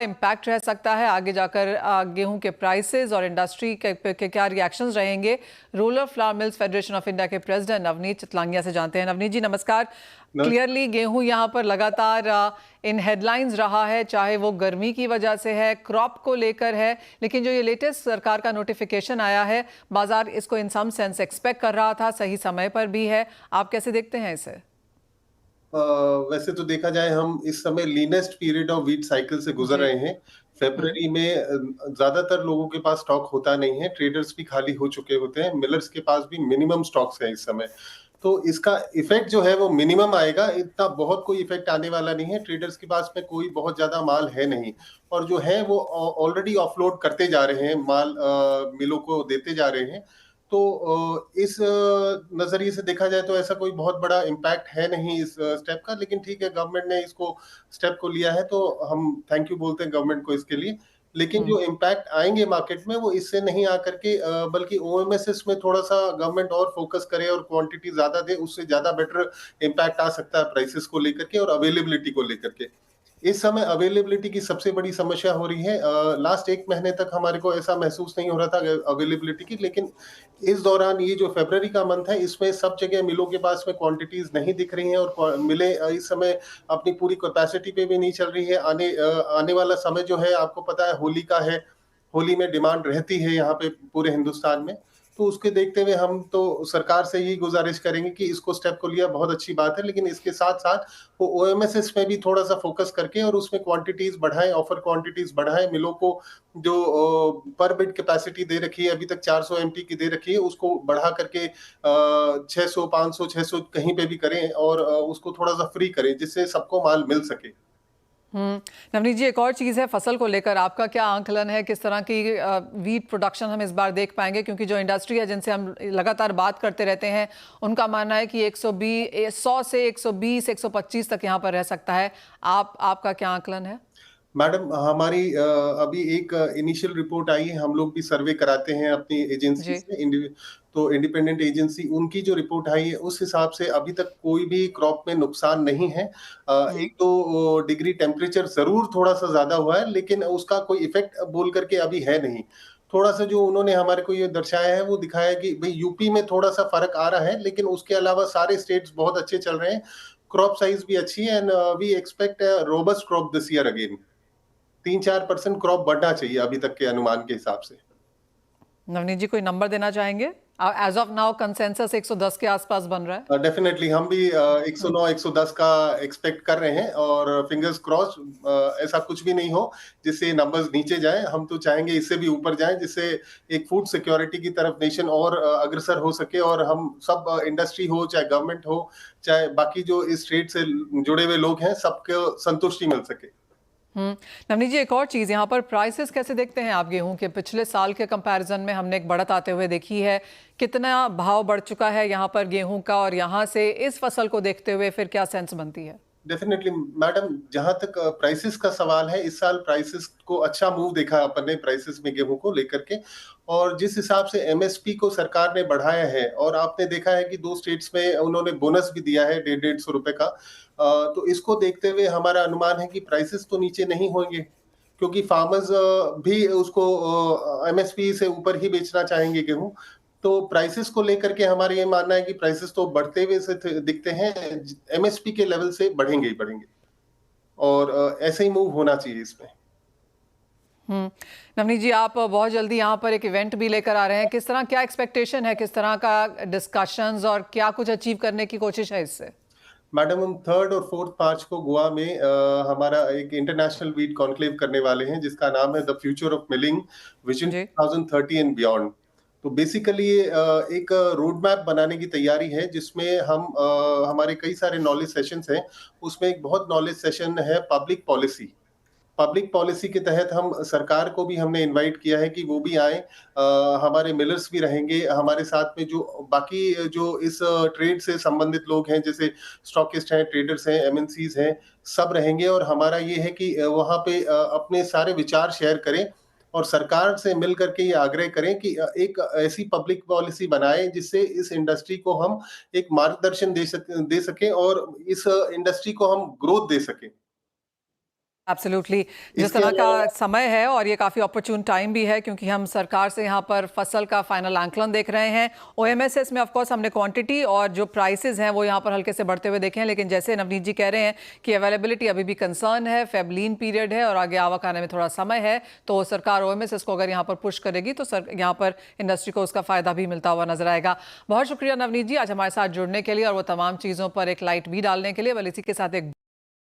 Impact रह सकता है आगे जाकर गेहूं के प्राइसेस और इंडस्ट्री के क्या रिएक्शंस रहेंगे? Rural flower mills federation of India के प्रेसिडेंट नवनीत चितलांगिया से जानते हैं। नवनीत जी नमस्कार। क्लियरली गेहूं यहां पर लगातार इन हेडलाइंस रहा है, चाहे वो गर्मी की वजह से है, क्रॉप को लेकर है, लेकिन जो ये लेटेस्ट सरकार का नोटिफिकेशन आया है, बाजार इसको इन सम सेंस एक्सपेक्ट कर रहा था, सही समय पर भी है। आप कैसे देखते हैं इसे? वैसे तो देखा जाए हम इस समय लीनेस्ट पीरियड ऑफ वीट साइकिल से गुजर रहे हैं। फरवरी में ज्यादातर लोगों के पास स्टॉक होता नहीं है, ट्रेडर्स भी खाली हो चुके होते हैं, मिलर्स के पास भी मिनिमम स्टॉक्स हैं इस समय। तो इसका इफेक्ट जो है वो मिनिमम आएगा, इतना बहुत कोई इफेक्ट आने वाला नहीं है। ट्रेडर्स के पास में कोई बहुत ज्यादा माल है नहीं, और जो है वो ऑलरेडी ऑफलोड करते जा रहे हैं, माल मिलों को देते जा रहे हैं। तो इस नजरिए से देखा जाए तो ऐसा कोई बहुत बड़ा इम्पैक्ट है नहीं इस स्टेप का, लेकिन ठीक है, गवर्नमेंट ने इसको स्टेप को लिया है तो हम थैंक यू बोलते हैं गवर्नमेंट को इसके लिए। लेकिन जो इम्पैक्ट आएंगे मार्केट में वो इससे नहीं आकर के, बल्कि ओएमएसएस में थोड़ा सा गवर्नमेंट और फोकस करे और क्वांटिटी ज्यादा दे, उससे ज्यादा बेटर इम्पैक्ट आ सकता है प्राइसेस को लेकर के और अवेलेबिलिटी को लेकर के। इस समय अवेलेबिलिटी की सबसे बड़ी समस्या हो रही है। लास्ट एक महीने तक हमारे को ऐसा महसूस नहीं हो रहा था अवेलेबिलिटी की, लेकिन इस दौरान ये जो फरवरी का मंथ है इसमें सब जगह मिलों के पास में क्वांटिटीज नहीं दिख रही हैं, और मिले इस समय अपनी पूरी कैपेसिटी पे भी नहीं चल रही है। आने वाला समय जो है आपको पता है होली का है, होली में डिमांड रहती है यहाँ पे पूरे हिंदुस्तान में। तो उसके देखते हुए हम तो सरकार से यही गुजारिश करेंगे कि इसको स्टेप को लिया बहुत अच्छी बात है, लेकिन इसके साथ साथ वो ओएमएसएस में भी थोड़ा सा फोकस करके और उसमें क्वांटिटीज बढ़ाएं, ऑफर क्वांटिटीज बढ़ाएं। मिलों को जो पर बिड कैपेसिटी दे रखी है अभी तक 400 एमटी की दे रखी है, उसको बढ़ा करके 600 500 600 कहीं पे भी करें, और उसको थोड़ा सा फ्री करें जिससे सबको माल मिल सके। नवनीत जी, एक और चीज़ है फसल को लेकर, आपका क्या आंकलन है? किस तरह की वीट प्रोडक्शन हम इस बार देख पाएंगे? क्योंकि जो इंडस्ट्री है जिनसे हम लगातार बात करते रहते हैं, उनका मानना है कि 100 से 120 125 तक यहाँ पर रह सकता है। आपका क्या आंकलन है? मैडम, हमारी अभी एक इनिशियल रिपोर्ट आई है, हम लोग भी सर्वे कराते हैं अपनी एजेंसी से, तो इंडिपेंडेंट एजेंसी, उनकी जो रिपोर्ट आई है उस हिसाब से अभी तक कोई भी क्रॉप में नुकसान नहीं है। 1-2 डिग्री टेम्परेचर जरूर थोड़ा सा ज्यादा हुआ है, लेकिन उसका कोई इफेक्ट बोल करके अभी है नहीं। थोड़ा सा जो उन्होंने हमारे को ये दर्शाया है वो दिखाया कि भाई यूपी में थोड़ा सा फर्क आ रहा है, लेकिन उसके अलावा सारे स्टेट्स बहुत अच्छे चल रहे हैं। क्रॉप साइज भी अच्छी है, and we expect robust crop this year again. 3-4% crop बढ़ना चाहिए अभी तक के अनुमान के हिसाब से। नवनीत जी, कोई नंबर देना चाहेंगे? एज ऑफ नाउ कंसेंसस 110 के आसपास बन रहा है। डेफिनेटली हम भी 109-110 का एक्सपेक्ट कर रहे हैं, और फिंगर्स क्रॉस ऐसा कुछ भी नहीं हो जिससे नंबर्स नीचे जाएं। हम तो चाहेंगे इससे भी ऊपर जाएं, जिससे एक फूड सिक्योरिटी की तरफ नेशन और अग्रसर हो सके, और हम सब इंडस्ट्री हो, चाहे गवर्नमेंट हो, चाहे बाकी जो इस ट्रेड से जुड़े हुए लोग हैं, सबको संतुष्टि मिल सके। नवनीत जी, एक और चीज़, यहाँ पर प्राइसेस कैसे देखते हैं आप गेहूं के? पिछले साल के कंपैरिजन में हमने एक बढ़त आते हुए देखी है। कितना भाव बढ़ चुका है यहाँ पर गेहूं का, और यहाँ से इस फसल को देखते हुए फिर क्या सेंस बनती है? डेफिनेटली मैडम, जहां तक प्राइसेस का सवाल है, इस साल प्राइसेस को अच्छा मूव देखा अपन ने प्राइसेस में गेहूं को लेकर के, और जिस हिसाब से एमएसपी को सरकार ने बढ़ाया है, और आपने देखा है कि 2 स्टेट्स में उन्होंने बोनस भी दिया है 150 रुपए का। तो इसको देखते हुए हमारा अनुमान है कि प्राइसेस तो नीचे नहीं होंगे, क्योंकि फार्मर्स भी उसको एमएसपी से ऊपर ही बेचना चाहेंगे गेहूं। तो प्राइसेस को लेकर के हमारा ये मानना है कि प्राइसेस तो बढ़ते हुए से दिखते हैं, एमएसपी के लेवल से बढ़ेंगे ही बढ़ेंगे, और ऐसे ही मूव होना चाहिए इसमें। नवनीत जी, आप बहुत जल्दी यहाँ पर एक इवेंट भी लेकर आ रहे हैं। किस तरह, क्या एक्सपेक्टेशन है, किस तरह का डिस्कशंस और क्या कुछ अचीव करने की कोशिश है इससे? मैडम, हम 3 और 4 मार्च को गोवा में हमारा एक इंटरनेशनल वीट कॉन्क्लेव करने वाले हैं, जिसका नाम है the future of milling vision 2030 and beyond. तो बेसिकली एक रोड मैप बनाने की तैयारी है, जिसमें हम हमारे कई सारे नॉलेज सेशंस हैं। उसमें एक बहुत नॉलेज सेशन है पब्लिक पॉलिसी के तहत हम सरकार को भी हमने इनवाइट किया है कि वो भी आए। हमारे मिलर्स भी रहेंगे हमारे साथ में, जो बाकी जो इस ट्रेड से संबंधित लोग हैं, जैसे स्टॉकिस्ट हैं, ट्रेडर्स हैं, एमएनसीज हैं, सब रहेंगे। और हमारा ये है कि वहां पे अपने सारे विचार शेयर करें, और सरकार से मिल करके ये आग्रह करें कि एक ऐसी पब्लिक पॉलिसी बनाएं जिससे इस इंडस्ट्री को हम एक मार्गदर्शन दे सकें, और इस इंडस्ट्री को हम ग्रोथ दे सकें। एब्सोल्युटली, जिस इसके तरह का अलावा समय है और ये काफ़ी अपॉर्चुन टाइम भी है क्योंकि हम सरकार से यहाँ पर फसल का फाइनल आंकलन देख रहे हैं। ओएमएसएस में ऑफ कोर्स हमने क्वांटिटी और जो प्राइसेस हैं वो यहाँ पर हल्के से बढ़ते हुए देखे हैं, लेकिन जैसे नवनीत जी कह रहे हैं कि अवेलेबिलिटी अभी भी कंसर्न है, फेबलीन पीरियड है और आगे आवक आने में थोड़ा समय है, तो सरकार ओएमएसएस को अगर यहाँ पर पुश करेगी तो यहाँ पर इंडस्ट्री को उसका फायदा भी मिलता हुआ नजर आएगा। बहुत शुक्रिया नवनीत जी आज हमारे साथ जुड़ने के लिए और वो तमाम चीज़ों पर एक लाइट भी डालने के लिए। बल इसी के साथ एक